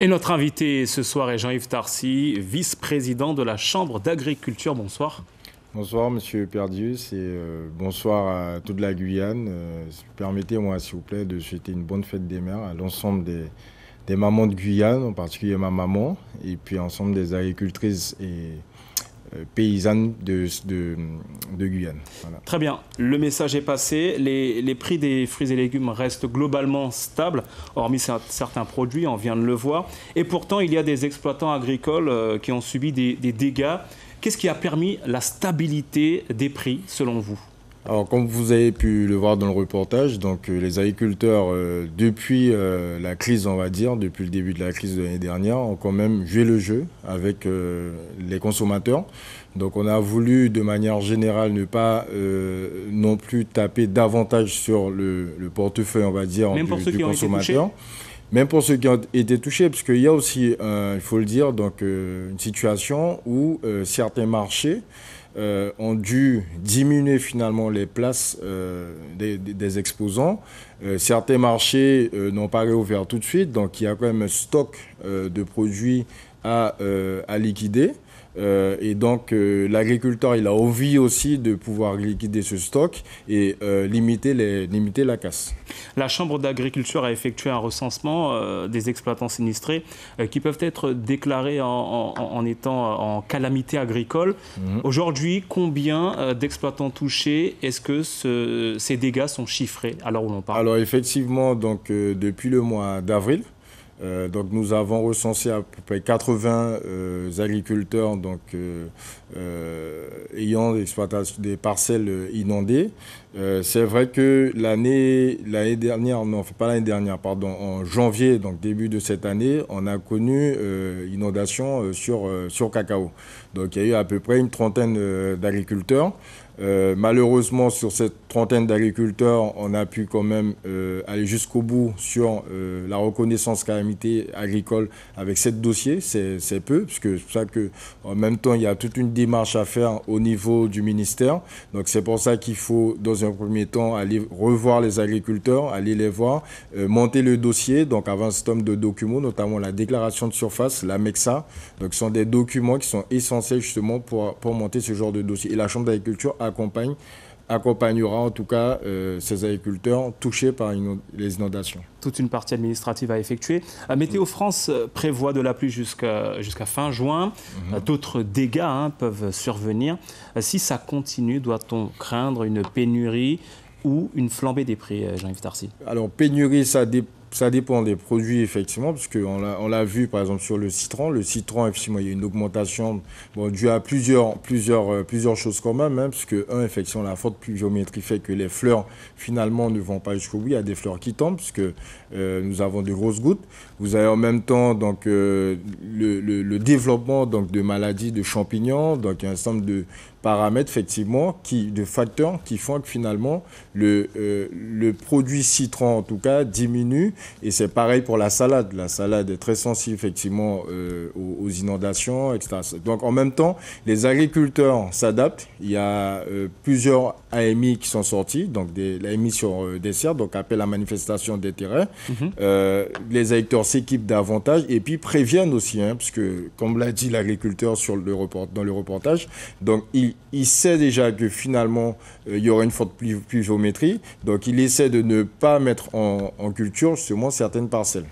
Et notre invité ce soir est Jean-Yves Tarcy, vice-président de la Chambre d'agriculture. Bonsoir. Bonsoir Monsieur Perdius et bonsoir à toute la Guyane. Permettez-moi s'il vous plaît de souhaiter une bonne fête des mères à l'ensemble des mamans de Guyane, en particulier ma maman, et puis ensemble des agricultrices et paysannes de Guyane. Voilà. Très bien, le message est passé. Les prix des fruits et légumes restent globalement stables, hormis certains produits, on vient de le voir. Et pourtant, il y a des exploitants agricoles qui ont subi des dégâts. Qu'est-ce qui a permis la stabilité des prix, selon vous ? Alors, comme vous avez pu le voir dans le reportage, donc les agriculteurs, depuis la crise, on va dire, depuis le début de la crise de l'année dernière, ont quand même joué le jeu avec les consommateurs. Donc, on a voulu, de manière générale, ne pas non plus taper davantage sur le portefeuille, on va dire, du consommateur. Même pour ceux qui ont été touchés, parce qu'il y a aussi, il faut le dire, donc, une situation où certains marchés ont dû diminuer finalement les places des exposants. Certains marchés n'ont pas réouvert tout de suite, donc il y a quand même un stock de produits à liquider. Et donc l'agriculteur, il a envie aussi de pouvoir liquider ce stock et limiter la casse. La Chambre d'agriculture a effectué un recensement des exploitants sinistrés qui peuvent être déclarés en étant en calamité agricole. Aujourd'hui, combien d'exploitants touchés? Est-ce que ces dégâts sont chiffrés à l'heure où l'on parle? Alors effectivement, donc, depuis le mois d'avril, donc nous avons recensé à peu près 80 agriculteurs donc, ayant des parcelles inondées. C'est vrai que l'année dernière, non, pas l'année dernière, pardon, en janvier, donc début de cette année, on a connu inondation sur cacao. Donc il y a eu à peu près une trentaine d'agriculteurs. Malheureusement, sur cette trentaine d'agriculteurs, on a pu quand même aller jusqu'au bout sur la reconnaissance calamité agricole avec 7 dossiers. C'est peu, puisque c'est pour ça qu'en même temps, il y a toute une démarche à faire au niveau du ministère. Donc c'est pour ça qu'il faut, dans un premier temps, aller revoir les agriculteurs, aller les voir, monter le dossier, donc avoir un certain nombre de documents, notamment la déclaration de surface, la MEXA. Donc ce sont des documents qui sont essentiels justement pour monter ce genre de dossier. Et la Chambre d'agriculture accompagnera en tout cas ces agriculteurs touchés par les inondations. Toute une partie administrative à effectuer. Météo France prévoit de la pluie jusqu'à fin juin. D'autres dégâts peuvent survenir. Si ça continue, doit-on craindre une pénurie ou une flambée des prix, Jean-Yves Tarcy? Alors pénurie, ça dépend des produits, effectivement, puisqu'on l'a vu, par exemple, sur le citron. Le citron, effectivement, il y a une augmentation due à plusieurs choses quand même, hein, puisque, effectivement, la forte pluviométrie fait que les fleurs, finalement, ne vont pas jusqu'au bout. Il y a des fleurs qui tombent, puisque nous avons de grosses gouttes. Vous avez en même temps donc, le développement donc, de maladies, de champignons, donc un ensemble de paramètres, effectivement, de facteurs qui font que, finalement, le produit citron, en tout cas, diminue. Et c'est pareil pour la salade. La salade est très sensible, effectivement, aux inondations, etc. Donc, en même temps, les agriculteurs s'adaptent. Il y a plusieurs AMI qui sont sortis, donc l'AMI sur des serres, donc appel à manifestation d'intérêt. Les agriculteurs s'équipent davantage et puis préviennent aussi, hein, puisque, comme l'a dit l'agriculteur dans le reportage, donc il sait déjà que finalement, il y aura une forte pluviométrie. Donc, il essaie de ne pas mettre en culture justement certaines parcelles.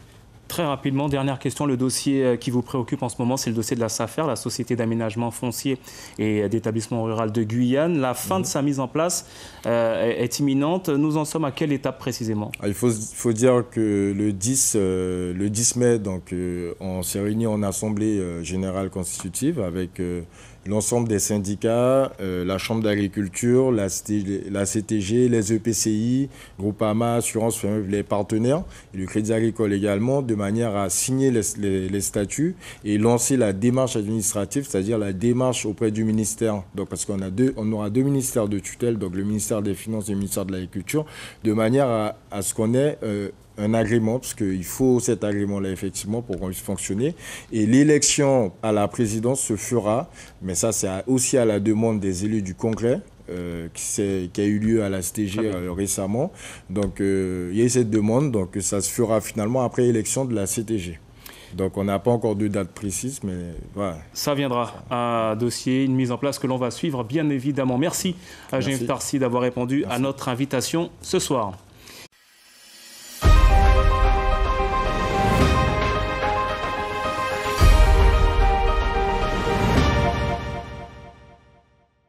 Très rapidement, dernière question, le dossier qui vous préoccupe en ce moment, c'est le dossier de la SAFER, la Société d'aménagement foncier et d'établissement rural de Guyane. La fin de sa mise en place est imminente. Nous en sommes à quelle étape précisément? Il faut dire que le 10 mai, donc, on s'est réunis en assemblée générale constitutive avec l'ensemble des syndicats, la Chambre d'agriculture, la CTG, les EPCI, Groupama, Assurance, les partenaires, et le Crédit Agricole également, de manière à signer les statuts et lancer la démarche administrative, c'est-à-dire la démarche auprès du ministère. Donc, parce qu'on aura deux ministères de tutelle, donc le ministère des Finances et le ministère de l'Agriculture, de manière à ce qu'on ait un agrément, parce qu'il faut cet agrément-là, effectivement, pour qu'on puisse fonctionner. Et l'élection à la présidence se fera, mais ça, c'est aussi à la demande des élus du Congrès, qui a eu lieu à la CTG récemment. Donc, il y a eu cette demande, donc ça se fera finalement après l'élection de la CTG. Donc on n'a pas encore de date précise, mais voilà. Ça viendra, un dossier, une mise en place que l'on va suivre bien évidemment. Merci à Jean-Yves Tarcy d'avoir répondu à notre invitation ce soir.